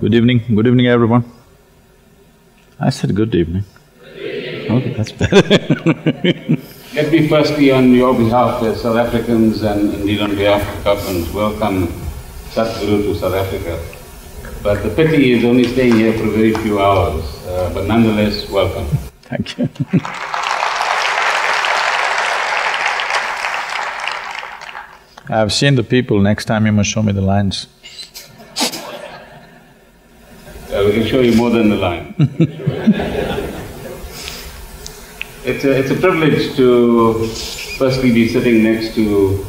Good evening everyone. I said good evening. Okay, that's better. Let me firstly, on your behalf as South Africans and indeed on behalf of the government, welcome Sadhguru to South Africa. But the pity is only staying here for a very few hours, but nonetheless, welcome. Thank you. I've seen the people, next time you must show me the lines. We can show you more than the line. It's a privilege to firstly be sitting next to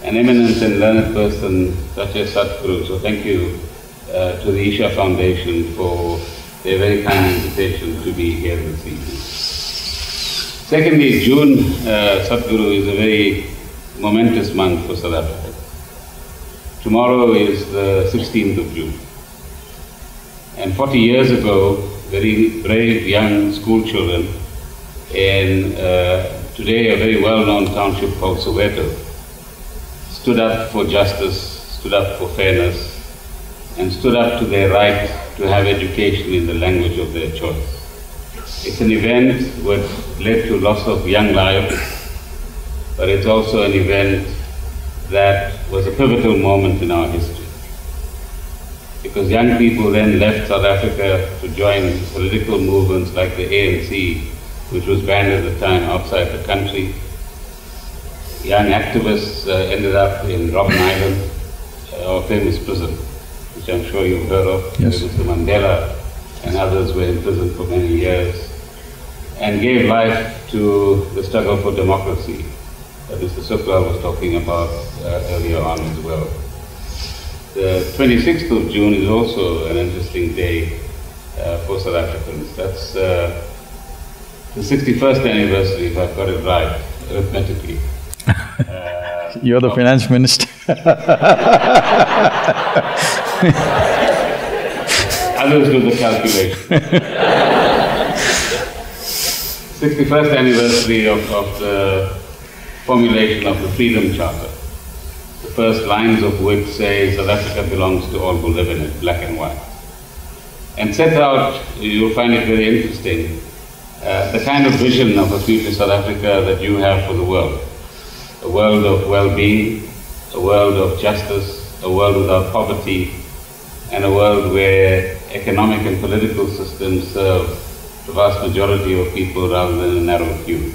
an eminent and learned person such as Sadhguru. So thank you to the Isha Foundation for their very kind invitation to be here this evening. Secondly, June, Sadhguru, is a very momentous month for South Africa. Tomorrow is the 16th of June. And 40 years ago, very brave young school children in today a very well-known township called Soweto stood up for justice, stood up for fairness, and stood up to their right to have education in the language of their choice. It's an event which led to loss of young lives, but it's also an event that was a pivotal moment in our history. Because young people then left South Africa to join political movements like the ANC, which was banned at the time outside the country. Young activists ended up in Robben Island, our famous prison, which I'm sure you've heard of. Yes. Mr. Mandela and others were in prison for many years, and gave life to the struggle for democracy that Mr. Sukla was talking about earlier on as well. The 26th of June is also an interesting day for South Africans. That's the 61st anniversary, if I've got it right, arithmetically. You're the finance minister. Others do the calculation. 61st anniversary of the formulation of the Freedom Charter. The first lines of which say South Africa belongs to all who live in it, black and white. And set out, you'll find it very interesting, the kind of vision of a future South Africa that you have for the world. A world of well-being, a world of justice, a world without poverty, and a world where economic and political systems serve the vast majority of people rather than a narrow few.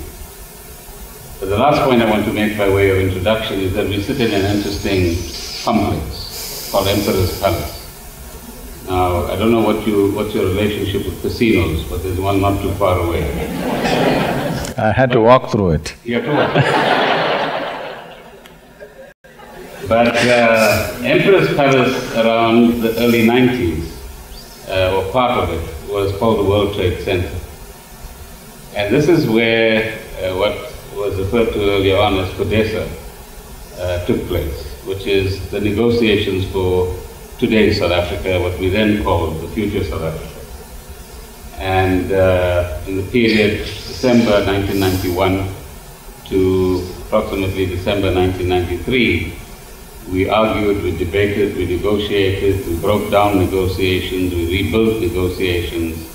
But the last point I want to make by way of introduction is that we sit in an interesting complex called Emperor's Palace. Now, I don't know what's your relationship with casinos, but there's one not too far away. I had to walk through it. You have to walk. But Emperor's Palace around the early 90s, or part of it, was called the World Trade Center. And this is where what was referred to earlier on as CODESA took place, which is the negotiations for today's South Africa, what we then called the future South Africa. And in the period December 1991 to approximately December 1993, we argued, we debated, we negotiated, we broke down negotiations, we rebuilt negotiations.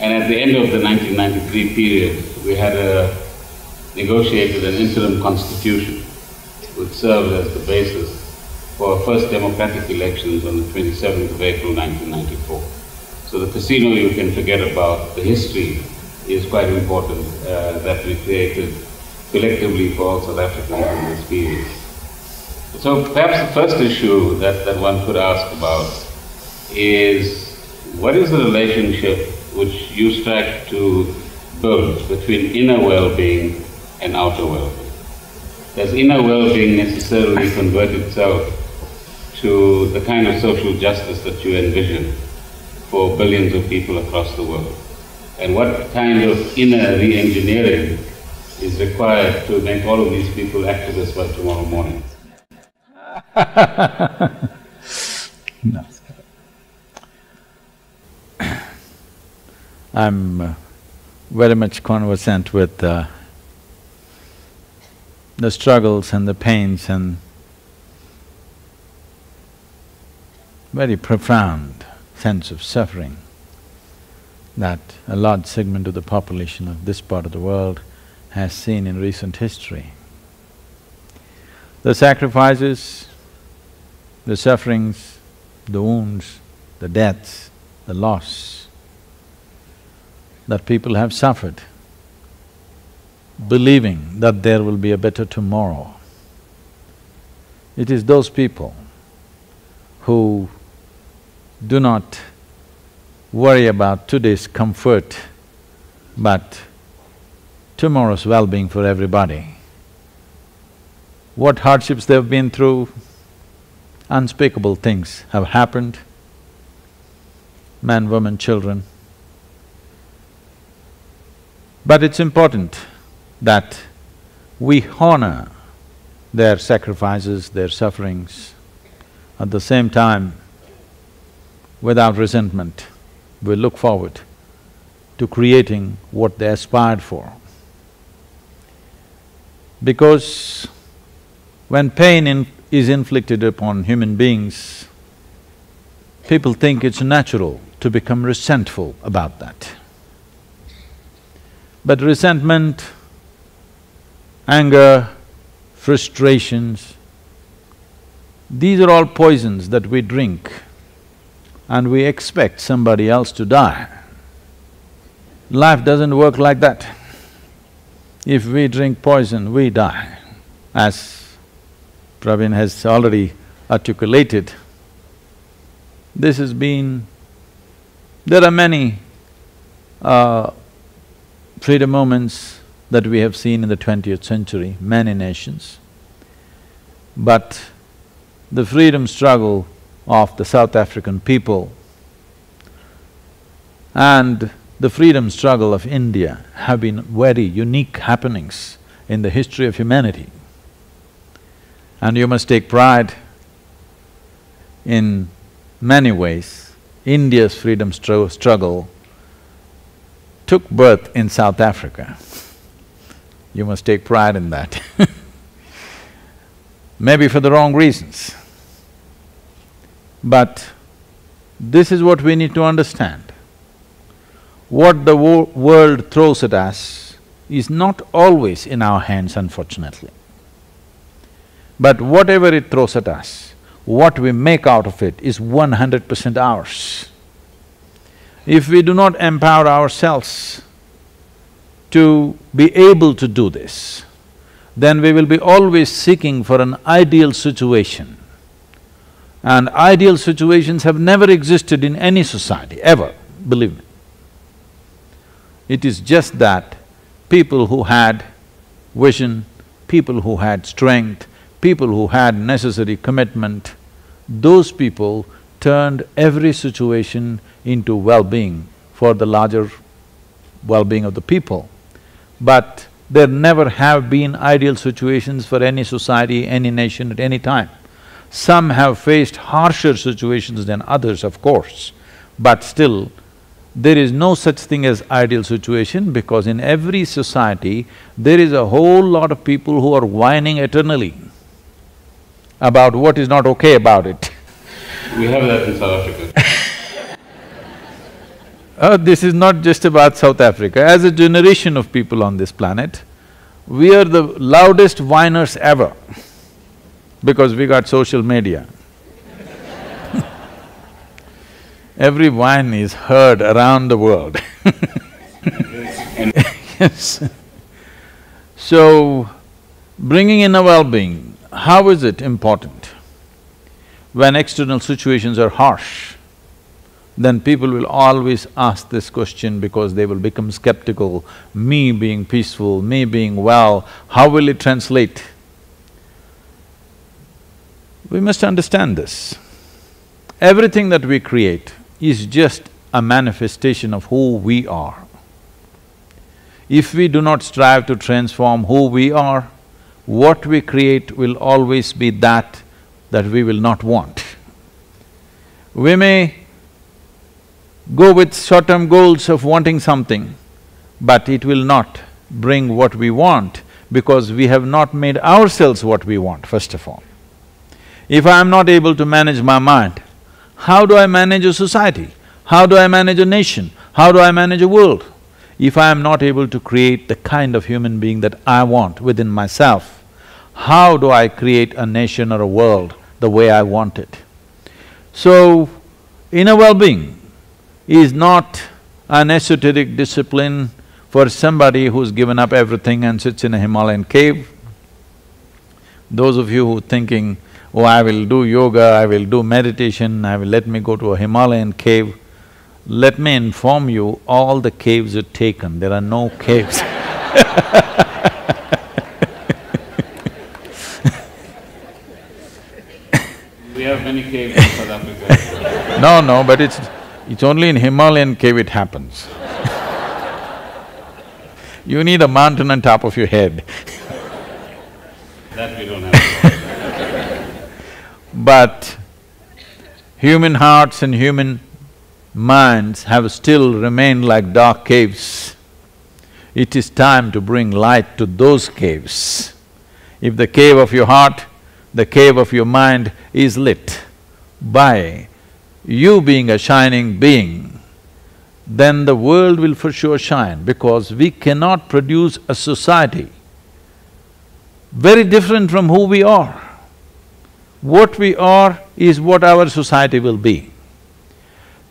And at the end of the 1993 period, we had negotiated an interim constitution which served as the basis for our first democratic elections on the 27th of April 1994. So the casino you can forget about. The history is quite important that we created collectively for all South Africans in this period. So perhaps the first issue that one could ask about is, what is the relationship which you strive to build between inner well-being and outer well-being? Does inner well-being necessarily convert itself to the kind of social justice that you envision for billions of people across the world? And what kind of inner re-engineering is required to make all of these people activists by tomorrow morning? No. I'm very much conversant with the struggles and the pains and very profound sense of suffering that a large segment of the population of this part of the world has seen in recent history. The sacrifices, the sufferings, the wounds, the deaths, the loss that people have suffered, believing that there will be a better tomorrow. It is those people who do not worry about today's comfort, but tomorrow's well-being for everybody. What hardships they've been through, unspeakable things have happened, men, women, children. But it's important that we honor their sacrifices, their sufferings. At the same time, without resentment, we look forward to creating what they aspired for. Because when pain is inflicted upon human beings, people think it's natural to become resentful about that. But resentment, anger, frustrations, these are all poisons that we drink and we expect somebody else to die. Life doesn't work like that. If we drink poison, we die. As Pravin has already articulated, this has been… There are many freedom movements that we have seen in the 20th century, many nations. But the freedom struggle of the South African people and the freedom struggle of India have been very unique happenings in the history of humanity. And you must take pride in many ways. India's freedom struggle took birth in South Africa. You must take pride in that maybe for the wrong reasons. But this is what we need to understand. What the world throws at us is not always in our hands, unfortunately. But whatever it throws at us, what we make out of it is 100% ours. If we do not empower ourselves to be able to do this, then we will be always seeking for an ideal situation. And ideal situations have never existed in any society, ever, believe me. It is just that people who had vision, people who had strength, people who had necessary commitment, those people turned every situation into well-being for the larger well-being of the people. But there never have been ideal situations for any society, any nation at any time. Some have faced harsher situations than others, of course, but still, there is no such thing as ideal situation because in every society, there is a whole lot of people who are whining eternally about what is not okay about it. We have that in South Africa. This is not just about South Africa. As a generation of people on this planet, we are the loudest whiners ever because we got social media. Every whine is heard around the world. Yes. So, bringing in a well-being, how is it important? When external situations are harsh, then people will always ask this question because they will become skeptical, me being peaceful, me being well, how will it translate? We must understand this. Everything that we create is just a manifestation of who we are. If we do not strive to transform who we are, what we create will always be that we will not want. We may go with short-term goals of wanting something, but it will not bring what we want because we have not made ourselves what we want, first of all. If I am not able to manage my mind, How do I manage a society? How do I manage a nation? How do I manage a world? If I am not able to create the kind of human being that I want within myself, how do I create a nation or a world the way I want it? So, inner well-being is not an esoteric discipline for somebody who's given up everything and sits in a Himalayan cave. Those of you who are thinking, oh, I will do yoga, I will do meditation, let me go to a Himalayan cave, let me inform you, all the caves are taken, there are no caves. We have many caves in South Africa. No, but it's only in Himalayan cave it happens. You need a mountain on top of your head. That we don't have. But human hearts and human minds have still remained like dark caves. It is time to bring light to those caves. If the cave of your heart, the cave of your mind is lit by you being a shining being, then the world will for sure shine, because we cannot produce a society very different from who we are. What we are is what our society will be.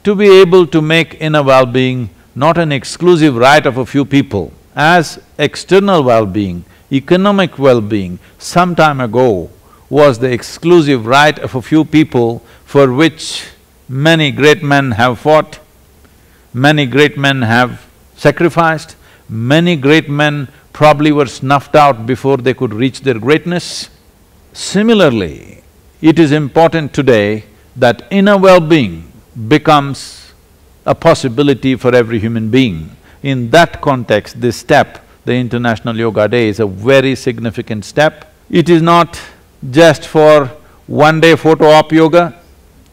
To be able to make inner well-being not an exclusive right of a few people, as external well-being, economic well-being, some time ago was the exclusive right of a few people for which many great men have fought, many great men have sacrificed, many great men probably were snuffed out before they could reach their greatness. Similarly, it is important today that inner well-being becomes a possibility for every human being. In that context, this step, the International Yoga Day, is a very significant step. It is not just for one-day photo-op yoga.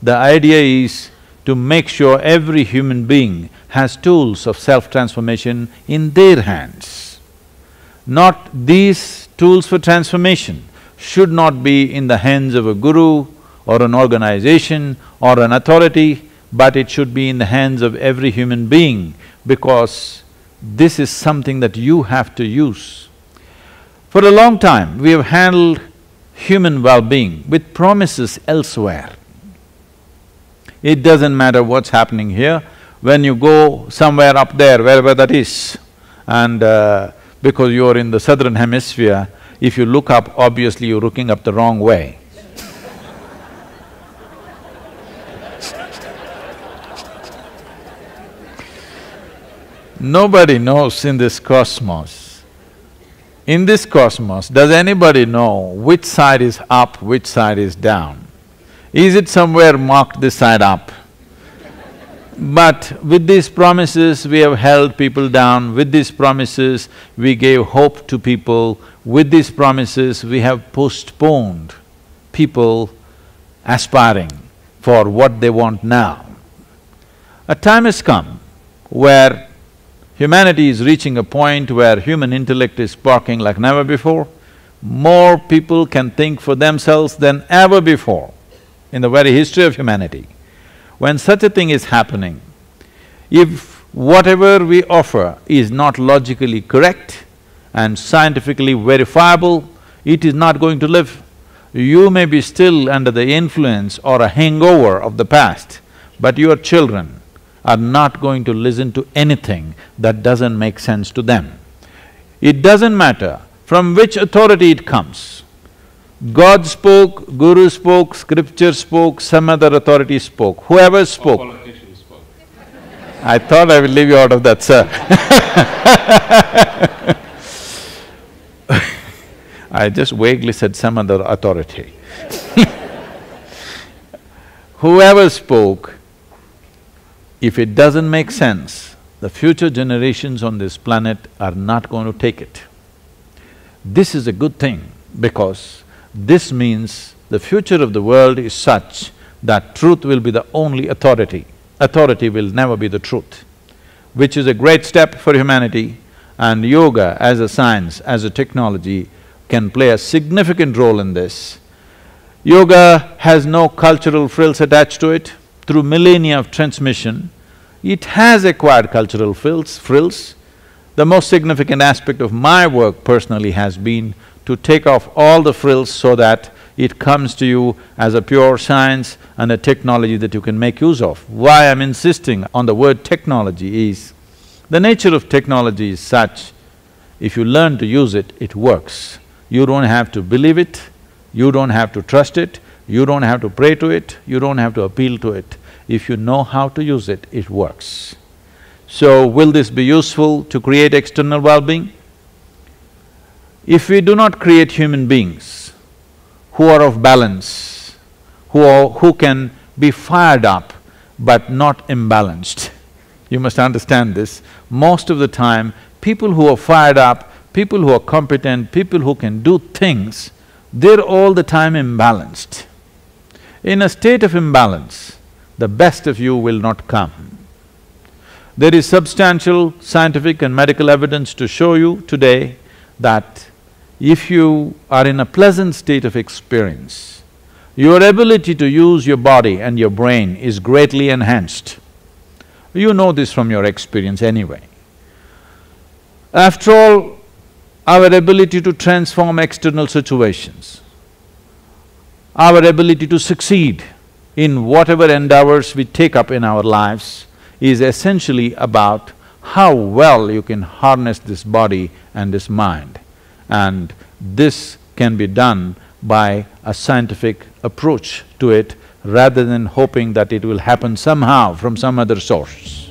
The idea is to make sure every human being has tools of self-transformation in their hands. Not these tools for transformation should not be in the hands of a guru or an organization or an authority, but it should be in the hands of every human being, because this is something that you have to use. For a long time, we have handled human well-being with promises elsewhere. It doesn't matter what's happening here, when you go somewhere up there, wherever that is, and because you're in the southern hemisphere, if you look up, obviously you're looking up the wrong way. Nobody knows in this cosmos. In this cosmos, does anybody know which side is up, which side is down? Is it somewhere marked this side up? But with these promises, we have held people down. With these promises, we gave hope to people. With these promises, we have postponed people aspiring for what they want now. A time has come where humanity is reaching a point where human intellect is sparking like never before. More people can think for themselves than ever before in the very history of humanity. When such a thing is happening, if whatever we offer is not logically correct and scientifically verifiable, it is not going to live. You may be still under the influence or a hangover of the past, but your children are not going to listen to anything that doesn't make sense to them. It doesn't matter from which authority it comes. God spoke, Guru spoke, scripture spoke, some other authority spoke, whoever spoke. Politicians spoke. I thought I will leave you out of that, sir. I just vaguely said some other authority. Whoever spoke, if it doesn't make sense, the future generations on this planet are not going to take it. This is a good thing, because this means the future of the world is such that truth will be the only authority. Authority will never be the truth, which is a great step for humanity, and yoga as a science, as a technology, can play a significant role in this. Yoga has no cultural frills attached to it. through millennia of transmission, it has acquired cultural frills. The most significant aspect of my work personally has been to take off all the frills so that it comes to you as a pure science and a technology that you can make use of. Why I'm insisting on the word technology is, the nature of technology is such, if you learn to use it, it works. You don't have to believe it, you don't have to trust it, you don't have to pray to it, you don't have to appeal to it. If you know how to use it, it works. So, will this be useful to create external well-being? If we do not create human beings who are of balance, who can be fired up but not imbalanced, you must understand this, most of the time, people who are fired up, people who are competent, people who can do things, they're all the time imbalanced. In a state of imbalance, the best of you will not come. There is substantial scientific and medical evidence to show you today that if you are in a pleasant state of experience, your ability to use your body and your brain is greatly enhanced. You know this from your experience anyway. After all, our ability to transform external situations, our ability to succeed in whatever endeavors we take up in our lives is essentially about how well you can harness this body and this mind. And this can be done by a scientific approach to it rather than hoping that it will happen somehow from some other source.